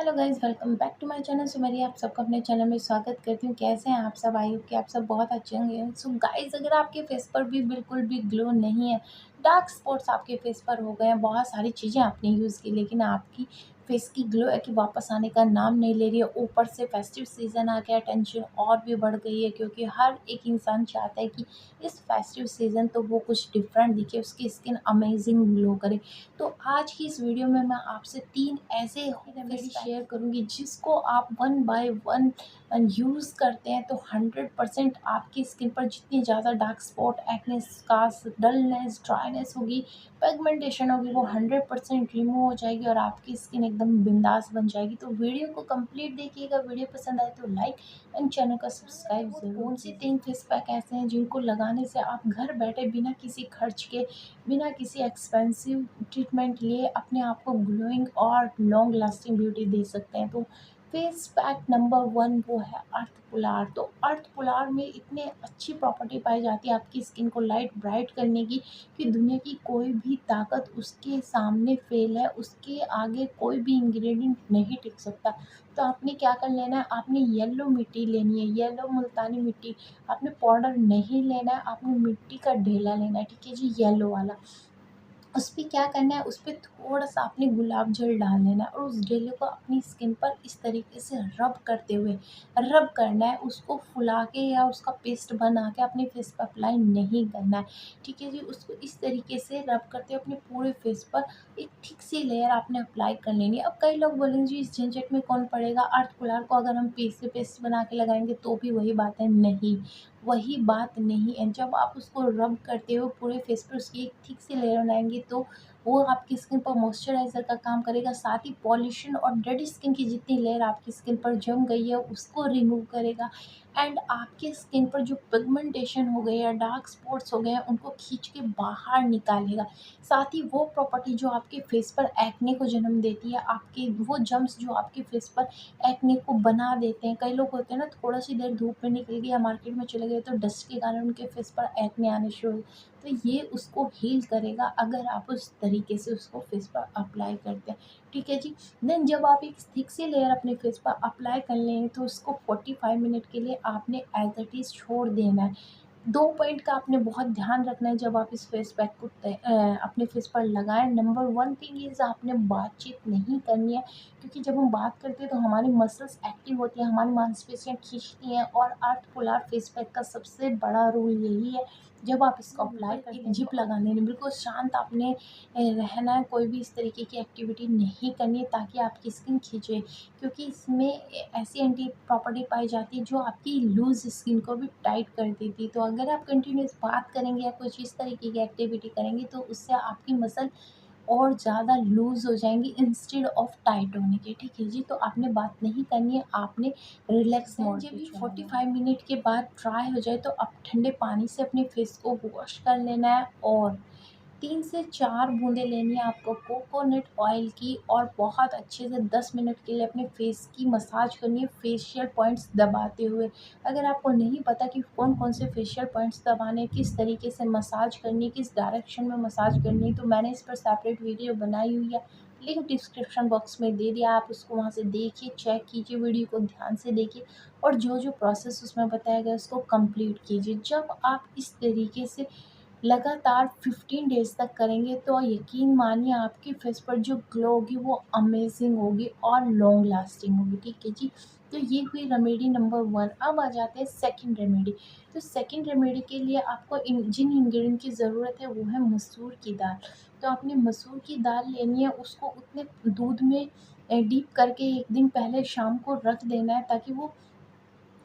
Hello guys, welcome back to my channel. So मेरी आप सबका अपने चैनल में स्वागत करती हूँ। कैसे हैं आप सब? आई होप कि आप सब बहुत अच्छे होंगे। सो गाइस, अगर आपके फेस पर भी बिल्कुल भी ग्लो नहीं है, डार्क स्पॉट्स आपके फेस पर हो गए हैं, बहुत सारी चीज़ें आपने यूज़ की लेकिन आपकी फेस की ग्लो है कि वापस आने का नाम नहीं ले रही है। ऊपर से फेस्टिव सीज़न आ गया, टेंशन और भी बढ़ गई है क्योंकि हर एक इंसान चाहता है कि इस फेस्टिव सीज़न तो वो कुछ डिफरेंट दिखे, उसकी स्किन अमेजिंग ग्लो करे। तो आज की इस वीडियो में मैं आपसे 3 ऐसे रेमेडी शेयर करूँगी जिसको आप वन बाय वन यूज़ करते हैं तो 100% आपकी स्किन पर जितनी ज़्यादा dark spot, acne, scars, dullness, dryness होगी, पिगमेंटेशन होगी, वो 100% रिमूव हो जाएगी और आपकी स्किन एकदम बिंदास बन जाएगी। तो वीडियो को कंप्लीट देखिएगा। वीडियो पसंद आए तो लाइक एंड चैनल का सब्सक्राइब ज़रूर। कौन सी 3 फेस पैक ऐसे हैं जिनको लगाने से आप घर बैठे बिना किसी खर्च के, बिना किसी एक्सपेंसिव ट्रीटमेंट लिए अपने आप को ग्लोइंग और लॉन्ग लास्टिंग ब्यूटी दे सकते हैं। तो फेस पैक नंबर 1 वो है अर्थ पुलार। तो अर्थ पुलार में इतने अच्छी प्रॉपर्टी पाई जाती है आपकी स्किन को लाइट ब्राइट करने की कि दुनिया की कोई भी ताकत उसके सामने फेल है, उसके आगे कोई भी इंग्रेडिएंट नहीं टिक सकता। तो आपने क्या कर लेना है, आपने येलो मिट्टी लेनी है, येलो मुल्तानी मिट्टी। आपने पाउडर नहीं लेना है, आपने मिट्टी का ढेला लेना है, ठीक है जी, येलो वाला। उस पे क्या करना है, उस पे थोड़ा-सा आपने गुलाब जल डाल देना है और उस ढेले को अपनी स्किन पर इस तरीके से रब करते हुए रब करना है। उसको फुला के या उसका पेस्ट बना के अपने फेस पे अप्लाई नहीं करना है, ठीक है जी। उसको इस तरीके से रब करते हुए अपने पूरे फेस पर एक थिक सी लेयर आपने अप्लाई कर लेनी है। अब कई लोग बोलेंगे जी इस झंझट में कौन पड़ेगा, अर्थ पुलार को अगर हम पेस्ट से पेस्ट बना के लगाएँगे तो भी वही बात है। नहीं, वही बात नहीं है। जब आप उसको रब करते हो पूरे फेस पे उसकी एक थिक सी लेयर बनाएँगे तो वो आपकी स्किन पर मॉइस्चराइज़र का काम करेगा, साथ ही पॉल्यूशन और डेड स्किन की जितनी लेयर आपकी स्किन पर जम गई है उसको रिमूव करेगा एंड आपके स्किन पर जो पिगमेंटेशन हो गई है, डार्क स्पॉट्स हो गए हैं, उनको खींच के बाहर निकालेगा। साथ ही वो प्रॉपर्टी जो आपके फेस पर एक्ने को जन्म देती है, आपके वो जर्म्स जो आपके फेस पर एक्ने को बना देते हैं। कई लोग होते हैं ना, थोड़ा-सी देर धूप में निकल गए या मार्केट में चले गए तो डस्ट के कारण उनके फेस पर एक्ने आने शुरू हो, तो ये उसको हील करेगा अगर आप उस तरीके से उसको फेस पर अप्लाई करते हैं, ठीक है जी। देन जब आप एक थिक सी लेयर अपने फेस पर अप्लाई कर लेंगे तो उसको 45 मिनट के लिए आपने एज़ इट इज़ छोड़ देना है। 2 पॉइंट का आपने बहुत ध्यान रखना है जब आप इस फेस पैक को अपने फेस पर लगाएँ। नंबर 1 थिंग इज़ आपने बातचीत नहीं करनी है, क्योंकि जब हम बात करते हैं तो हमारी मसल्स एक्टिव होती हैं, हमारी मांसपेशियाँ खींचती हैं और अर्थ पुलार फेस पैक का सबसे बड़ा रूल यही है, जब आप इसको अप्लाई करते हैं, एक जिप लगा लेनी, बिल्कुल शांत आपने रहना है, कोई भी इस तरीके की एक्टिविटी नहीं करनी है ताकि आपकी स्किन खींचे, क्योंकि इसमें ऐसी एंटी प्रॉपर्टी पाई जाती है जो आपकी लूज़ स्किन को भी टाइट कर देती है। तो अगर आप कंटिन्यूअस बात करेंगे या कुछ इस तरीके की एक्टिविटी करेंगे तो उससे आपकी मसल और ज़्यादा लूज़ हो जाएँगी इंस्टेड ऑफ टाइट होने के, ठीक है जी। तो आपने बात नहीं करनी है, आपने रिलैक्स मोड पे चलना है। 45 मिनट के बाद ड्राई हो जाए तो आप ठंडे पानी से अपने फेस को वॉश कर लेना है और 3 से 4 बूँदें लेनी है आपको कोकोनट ऑयल की और बहुत अच्छे से 10 मिनट के लिए अपने फेस की मसाज करनी है फेशियल पॉइंट्स दबाते हुए। अगर आपको नहीं पता कि कौन-कौन से फेशियल पॉइंट्स दबाने हैं, किस तरीके से मसाज करनी है, किस डायरेक्शन में मसाज करनी है, तो मैंने इस पर सेपरेट वीडियो बनाई हुई है। लिंक डिस्क्रिप्शन बॉक्स में दे दिया, आप उसको वहाँ से देखिए, चेक कीजिए, वीडियो को ध्यान से देखिए और जो-जो प्रोसेस उसमें बताया गया है उसको कंप्लीट कीजिए। जब आप इस तरीके से लगातार 15 डेज़ तक करेंगे तो यकीन मानिए आपके फेस पर जो ग्लो होगी वो अमेज़िंग होगी और लॉन्ग लास्टिंग होगी, ठीक है जी। तो ये हुई रेमेडी नंबर 1। अब आ जाते हैं सेकंड रेमेडी। तो सेकंड रेमेडी के लिए आपको जिन इंग्रेडिएंट की ज़रूरत है वो है मसूर की दाल। तो आपने मसूर की दाल लेनी है, उसको उतने दूध में डीप करके 1 दिन पहले शाम को रख देना है ताकि वो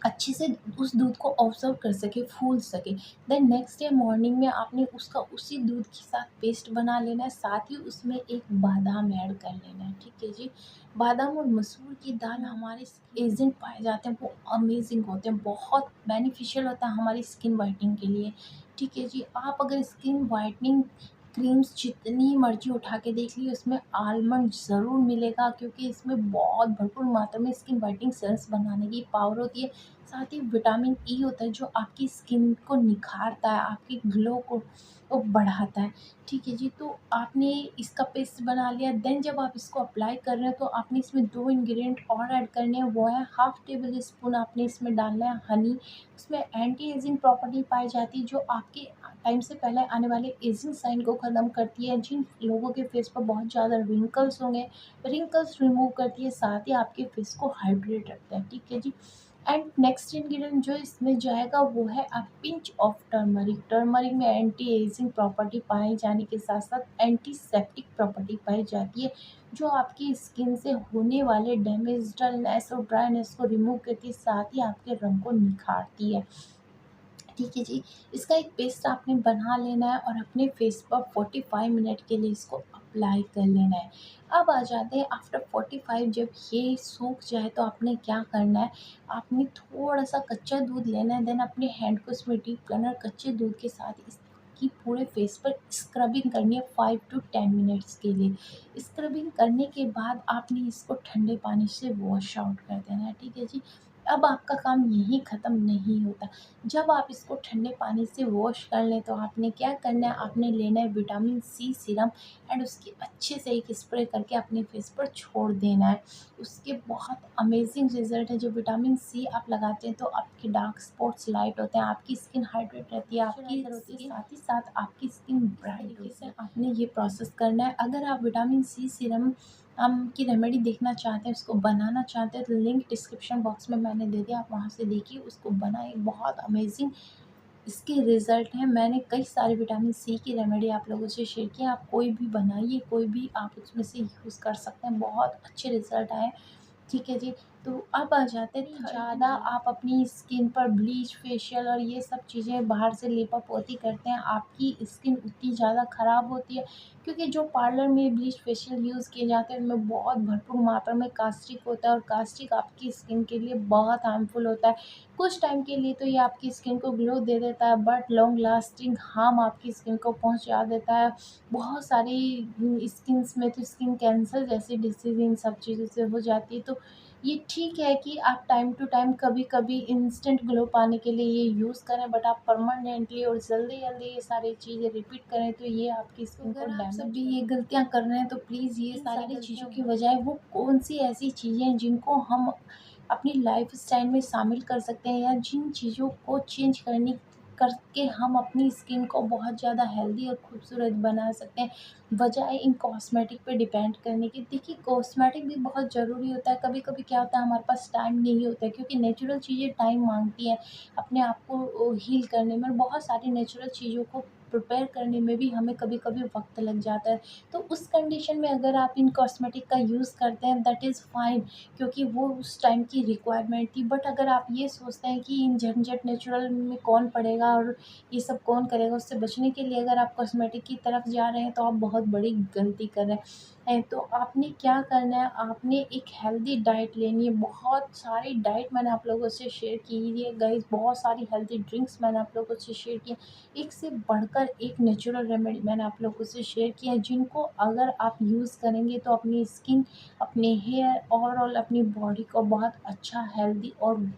अच्छे से उस दूध को ऑब्ज़र्व कर सके, फूल सके। देन नेक्स्ट डे मॉर्निंग में आपने उसका उसी दूध के साथ पेस्ट बना लेना है, साथ ही उसमें एक बादाम ऐड कर लेना है, ठीक है जी। बादाम और मसूर की दाल हमारे एजेंट पाए जाते हैं, वो अमेज़िंग होते हैं, बहुत बेनिफिशियल होता है हमारी स्किन व्हाइटनिंग के लिए, ठीक है जी। आप अगर स्किन व्हाइटनिंग क्रीम्स जितनी मर्ज़ी उठा के देख लीजिए उसमें आलमंड ज़रूर मिलेगा, क्योंकि इसमें बहुत भरपूर मात्रा में स्किन वाइटनिंग सेल्स बनाने की पावर होती है। साथ ही विटामिन ई होता है जो आपकी स्किन को निखारता है, आपकी ग्लो को वो बढ़ाता है। ठीक है जी, तो आपने इसका पेस्ट बना लिया, देन जब आप इसको अप्लाई कर रहे हैं तो आपने इसमें 2 इंग्रीडिएंट और ऐड करने हैं, वो है हाफ़ टेबल स्पून आपने इसमें डालना है हनी। उसमें एंटी एजिंग प्रॉपर्टी पाई जाती है जो आपके टाइम से पहले आने वाले एजिंग साइन को ख़त्म करती है। जिन लोगों के फेस पर बहुत ज़्यादा रिंकल्स होंगे, रिंकल्स रिमूव करती है, साथ ही आपके फेस को हाइड्रेट रखता है। ठीक है जी। एंड नेक्स्ट इंग्रेडिएंट जो इसमें जाएगा वो है a pinch of turmeric. Turmeric में एंटी एजिंग प्रॉपर्टी पाए जाने के साथ साथ एंटीसेप्टिक प्रॉपर्टी पाई जाती है जो आपकी स्किन से होने वाले डैमेज, डलनेस और ड्राइनेस को रिमूव करती है, साथ ही आपके रंग को निखारती है। ठीक है जी, इसका एक पेस्ट आपने बना लेना है और अपने फेस पर 45 मिनट के लिए इसको अप्लाई कर लेना है। अब आ जाते हैं आफ्टर 45, जब ये सूख जाए तो आपने क्या करना है, आपने थोड़ा-सा कच्चा दूध लेना है, देन अपने हैंड को इसमें डीप करना है, कच्चे दूध के साथ इसकी पूरे फेस पर स्क्रबिंग करनी है 5 टू 10 मिनट्स के लिए। स्क्रबिंग करने के बाद आपने इसको ठंडे पानी से वॉश आउट कर देना है। ठीक है जी। अब आपका काम यहीं ख़त्म नहीं होता। जब आप इसको ठंडे पानी से वॉश कर लें तो आपने क्या करना है, आपने लेना है विटामिन सी सीरम एंड उसकी अच्छे से एक स्प्रे करके अपने फेस पर छोड़ देना है। उसके बहुत अमेजिंग रिजल्ट है। जब विटामिन सी आप लगाते हैं तो आपके डार्क स्पॉट्स लाइट होते हैं, आपकी स्किन हाइड्रेट रहती है, आपकी होती है, साथ ही साथ आपकी स्किन ब्राइट होती है। आपने ये प्रोसेस करना है। अगर आप विटामिन सी सीरम की रेमेडी देखना चाहते हैं, उसको बनाना चाहते हैं, तो लिंक डिस्क्रिप्शन बॉक्स में मैंने दे दिया, आप वहाँ से देखिए, उसको बनाइए। बहुत अमेजिंग इसके रिज़ल्ट हैं। मैंने कई सारे विटामिन सी की रेमेडी आप लोगों से शेयर की है। आप कोई भी बनाइए, कोई भी आप उसमें से यूज़ कर सकते हैं, बहुत अच्छे रिज़ल्ट आए। ठीक है जी। तो अब आ जाते हैं, ज़्यादा आप अपनी स्किन पर ब्लीच, फेशियल और ये सब चीज़ें बाहर से लेपा-पोती करते हैं, आपकी स्किन उतनी ज़्यादा ख़राब होती है, क्योंकि जो पार्लर में ब्लीच, फेशियल यूज़ किए जाते हैं उनमें बहुत भरपूर मात्रा में कास्टिक होता है और कास्टिक आपकी स्किन के लिए बहुत हार्मफुल होता है। कुछ टाइम के लिए तो ये आपकी स्किन को ग्लो दे देता है, बट लॉन्ग लास्टिंग हार्म आपकी स्किन को पहुँचा देता है। बहुत सारी स्किन्स में तो स्किन कैंसर जैसी डिसीज़ इन सब चीज़ों से हो जाती है। तो ये ठीक है कि आप टाइम टू टाइम कभी-कभी इंस्टेंट ग्लो पाने के लिए ये यूज़ करें, बट आप परमानेंटली और जल्दी-जल्दी ये सारी चीज़ें रिपीट करें तो ये आपकी स्किन को डैमेज, अगर आप सभी ये गलतियाँ कर रहे हैं तो प्लीज़ ये सारी चीज़ों की बजाय वो कौन-सी ऐसी चीज़ें हैं जिनको हम अपनी लाइफ़स्टाइल में शामिल कर सकते हैं, या जिन चीज़ों को चेंज करके हम अपनी स्किन को बहुत ज़्यादा हेल्दी और खूबसूरत बना सकते हैं, बजाय इन कॉस्मेटिक पे डिपेंड करने के। देखिए, कॉस्मेटिक भी बहुत ज़रूरी होता है, कभी-कभी क्या होता है हमारे पास टाइम नहीं होता है, क्योंकि नेचुरल चीज़ें टाइम माँगती हैं अपने आप को हील करने में, और बहुत सारी नेचुरल चीज़ों को प्रिपेयर करने में भी हमें कभी-कभी वक़्त लग जाता है। तो उस कंडीशन में अगर आप इन कॉस्मेटिक का यूज़ करते हैं, दैट इज़ फाइन, क्योंकि वो उस टाइम की रिक्वायरमेंट थी। बट अगर आप ये सोचते हैं कि इन झंझट नेचुरल में कौन पड़ेगा और ये सब कौन करेगा, उससे बचने के लिए अगर आप कॉस्मेटिक की तरफ जा रहे हैं तो आप बहुत बड़ी गलती कर रहे हैं। तो आपने क्या करना है, आपने एक हेल्दी डाइट लेनी है। बहुत सारी डाइट मैंने आप लोगों से शेयर की है गाइस, बहुत सारी हेल्दी ड्रिंक्स मैंने आप लोगों से शेयर की है। एक से बढ़कर एक नेचुरल रेमेडी मैंने आप लोगों से शेयर की है, जिनको अगर आप यूज़ करेंगे तो अपनी स्किन, अपने हेयर, ओवरऑल अपनी बॉडी को बहुत अच्छा, हेल्दी और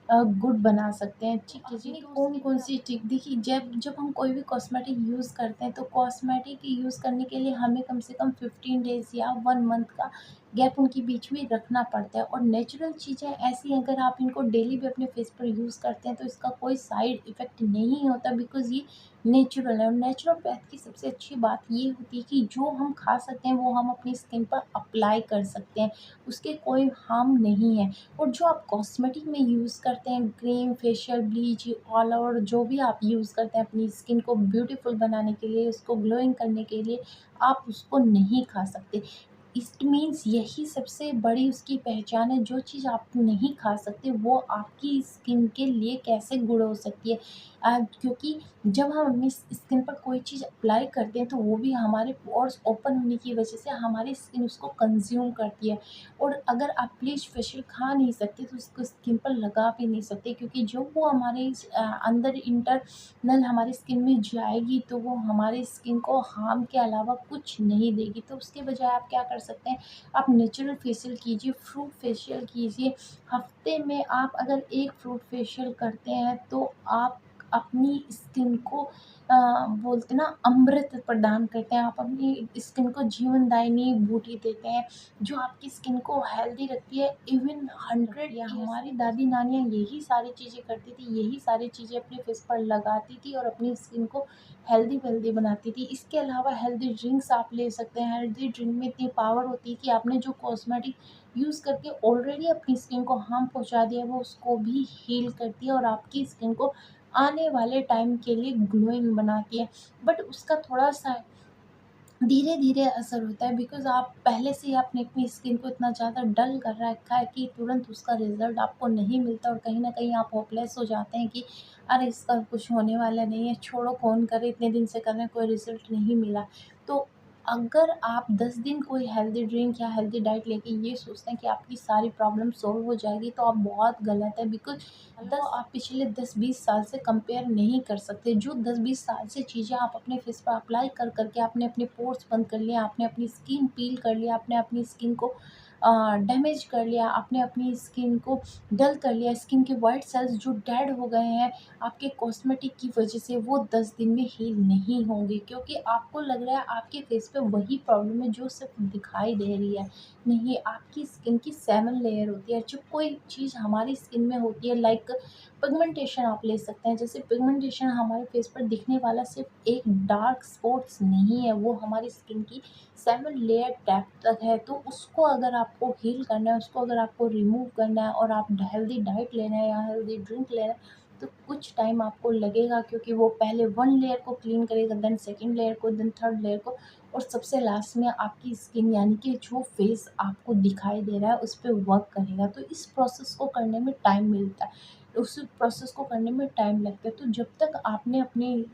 गुड बना सकते हैं। ठीक है जी। कौन-कौन सी टिप, देखिए, जब जब हम कोई भी कॉस्मेटिक यूज़ करते हैं तो कॉस्मेटिक यूज़ करने के लिए हमें कम से कम 15 डेज़ या 1 मंथ का गैप उनके बीच में रखना पड़ता है। और नेचुरल चीज़ें ऐसी हैं, अगर आप इनको डेली भी अपने फेस पर यूज़ करते हैं तो इसका कोई साइड इफ़ेक्ट नहीं होता, बिकॉज़ ये नेचुरल है। और नेचुरोपैथ की सबसे अच्छी बात ये होती है कि जो हम खा सकते हैं वो हम अपनी स्किन पर अप्लाई कर सकते हैं, उसके कोई हार्म नहीं है। और जो आप कॉस्मेटिक में यूज़ करते हैं, cream, facial, bleach, all over जो भी आप यूज़ करते हैं अपनी स्किन को ब्यूटीफुल बनाने के लिए, उसको ग्लोइंग करने के लिए, आप उसको नहीं खा सकते। इट मीन्स यही सबसे बड़ी उसकी पहचान है। जो चीज़ आप नहीं खा सकते वो आपकी स्किन के लिए कैसे गुड हो सकती है। क्योंकि जब हम अपनी स्किन पर कोई चीज़ अप्लाई करते हैं तो वो भी हमारे पोर्स ओपन होने की वजह से हमारी स्किन उसको कंज्यूम करती है। और अगर आप ब्लीच फेशियल खा नहीं सकते तो उसको स्किन पर लगा भी नहीं सकते, क्योंकि जब वो हमारे अंदर इंटरनल हमारी स्किन में जाएगी तो वो हमारी स्किन को हार्म के अलावा कुछ नहीं देगी। तो उसके बजाय आप क्या कर सकते हैं, आप नेचुरल फेशियल कीजिए, फ्रूट फेशियल कीजिए। हफ्ते में आप अगर एक फ्रूट फेशियल करते हैं तो आप अपनी स्किन को बोलते ना अमृत प्रदान करते हैं। आप अपनी स्किन को जीवनदायिनी बूटी देते हैं जो आपकी स्किन को हेल्दी रखती है। इवन 100 या हमारी दादी नानियाँ यही सारी चीज़ें करती थी, यही सारी चीज़ें अपने फेस पर लगाती थी और अपनी स्किन को हेल्दी वेल्दी बनाती थी। इसके अलावा हेल्दी ड्रिंक्स आप ले सकते हैं। हेल्दी ड्रिंक में इतनी पावर होती है कि आपने जो कॉस्मेटिक यूज़ करके ऑलरेडी अपनी स्किन को हार्म पहुँचा दिया है वो उसको भी हील करती है और आपकी स्किन को आने वाले टाइम के लिए ग्लोइंग बनाती है। बट उसका थोड़ा-सा धीरे-धीरे असर होता है, बिकॉज़ आप पहले से ही आपने अपनी स्किन को इतना ज़्यादा डल कर रखा है कि तुरंत उसका रिज़ल्ट आपको नहीं मिलता और कहीं न कहीं आप होपलेस हो जाते हैं कि अरे! इसका कुछ होने वाला नहीं है, छोड़ो कौन करे, इतने दिन से कर रहे हैं, कोई रिज़ल्ट नहीं मिला। तो अगर आप 10 दिन कोई हेल्दी ड्रिंक या हेल्दी डाइट लेके ये सोचते हैं कि आपकी सारी प्रॉब्लम सॉल्व हो जाएगी तो आप बहुत गलत है। बिकॉज़ आप पिछले 10-20 साल से कंपेयर नहीं कर सकते। जो 10-20 साल से चीज़ें आप अपने फेस पर अप्लाई कर के आपने अपने पोर्स बंद कर लिए, आपने अपनी स्किन पील कर लिया, आपने अपनी स्किन को डैमेज कर लिया, आपने अपनी स्किन को डल कर लिया, स्किन के व्हाइट सेल्स जो डेड हो गए हैं आपके कॉस्मेटिक की वजह से, वो 10 दिन में हील नहीं होंगे, क्योंकि आपको लग रहा है आपके फेस पे वही प्रॉब्लम है जो सिर्फ दिखाई दे रही है। नहीं, आपकी स्किन की 7 लेयर होती है। जब कोई चीज़ हमारी स्किन में होती है, लाइक पिगमेंटेशन आप ले सकते हैं। जैसे पिगमेंटेशन हमारे फेस पर दिखने वाला सिर्फ एक डार्क स्पॉट्स नहीं है, वो हमारी स्किन की 7 लेयर डेप्थ तक है। तो उसको अगर आपको हील करना है, उसको अगर आपको रिमूव करना है और आप हेल्दी डाइट लेना है या हेल्दी ड्रिंक लेना है, तो कुछ टाइम आपको लगेगा, क्योंकि वो पहले 1 लेयर को क्लीन करेगा, देन सेकंड लेयर को, देन थर्ड लेयर को, और सबसे लास्ट में आपकी स्किन यानी कि जो फेस आपको दिखाई दे रहा है उस पे वर्क करेगा। तो इस प्रोसेस को करने में टाइम मिलता है, उस प्रोसेस को करने में टाइम लगता है। तो जब तक आपने अपनी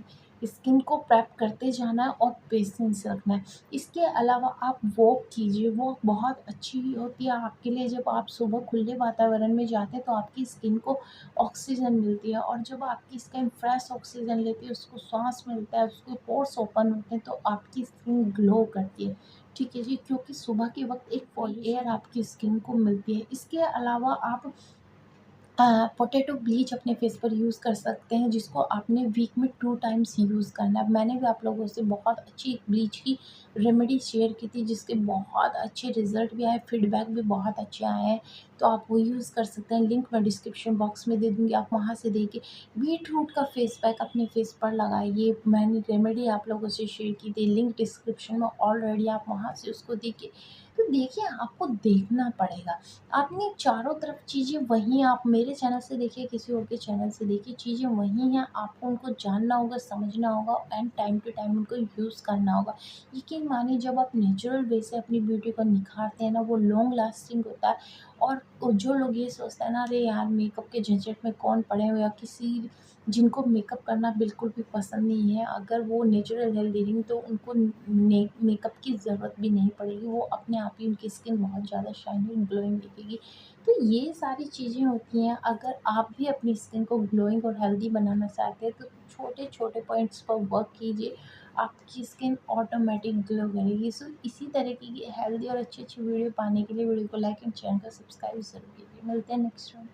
स्किन को प्रेप करते जाना है और पेशेंस रखना है। इसके अलावा आप वॉक कीजिए, वॉक बहुत अच्छी होती है आपके लिए। जब आप सुबह खुले वातावरण में जाते हैं तो आपकी स्किन को ऑक्सीजन मिलती है, और जब आपकी स्किन फ्रेश ऑक्सीजन लेती है, उसको सांस मिलता है, उसके पोर्स ओपन होते हैं तो आपकी स्किन ग्लो करती है। ठीक है जी, क्योंकि सुबह के वक्त एक एयर आपकी स्किन को मिलती है। इसके अलावा आप पोटैटो ब्लीच अपने फेस पर यूज़ कर सकते हैं, जिसको आपने वीक में 2 टाइम्स यूज़ करना है। मैंने भी आप लोगों से बहुत अच्छी ब्लीच की रेमेडी शेयर की थी, जिसके बहुत अच्छे रिज़ल्ट भी आए, फीडबैक भी बहुत अच्छे आए हैं। तो आप वो यूज़ कर सकते हैं, लिंक मैं डिस्क्रिप्शन बॉक्स में दे दूँगी, आप वहाँ से देखिए। बीटरूट का फेस पैक अपने फेस पर लगाइए, मैंने रेमेडी आप लोगों से शेयर की थी, लिंक डिस्क्रिप्शन में ऑलरेडी, आप वहाँ से उसको देखिए। तो देखिए, आपको देखना पड़ेगा। आपने चारों तरफ चीज़ें वही हैं, आप मेरे चैनल से देखिए, किसी और के चैनल से देखिए, चीज़ें वही हैं, आपको उनको जानना होगा, समझना होगा एंड टाइम टू टाइम उनको यूज़ करना होगा। यकीन मानिए, जब आप नेचुरल वे से अपनी ब्यूटी को निखारते हैं ना, वो लॉन्ग लास्टिंग होता है। और जो लोग ये सोचते हैं ना, अरे यार मेकअप के झंझट में कौन पड़े हुए, या किसी जिनको मेकअप करना बिल्कुल भी पसंद नहीं है, अगर वो नेचुरल हेल्दी रहेंगे तो उनको मेकअप की ज़रूरत भी नहीं पड़ेगी, वो अपने आप ही उनकी स्किन बहुत ज़्यादा शाइनिंग ग्लोइंग दिखेगी। तो ये सारी चीज़ें होती हैं, अगर आप भी अपनी स्किन को ग्लोइंग और हेल्दी बनाना चाहते हैं तो छोटे-छोटे पॉइंट्स पर वर्क कीजिए, आपकी स्किन ऑटोमेटिक ग्लो करेगी। सो इसी तरीके की हेल्दी और अच्छी-अच्छी वीडियो पाने के लिए वीडियो को लाइक एंड चैनल को सब्सक्राइब ज़रूर कीजिए। मिलते हैं नेक्स्ट टाइम।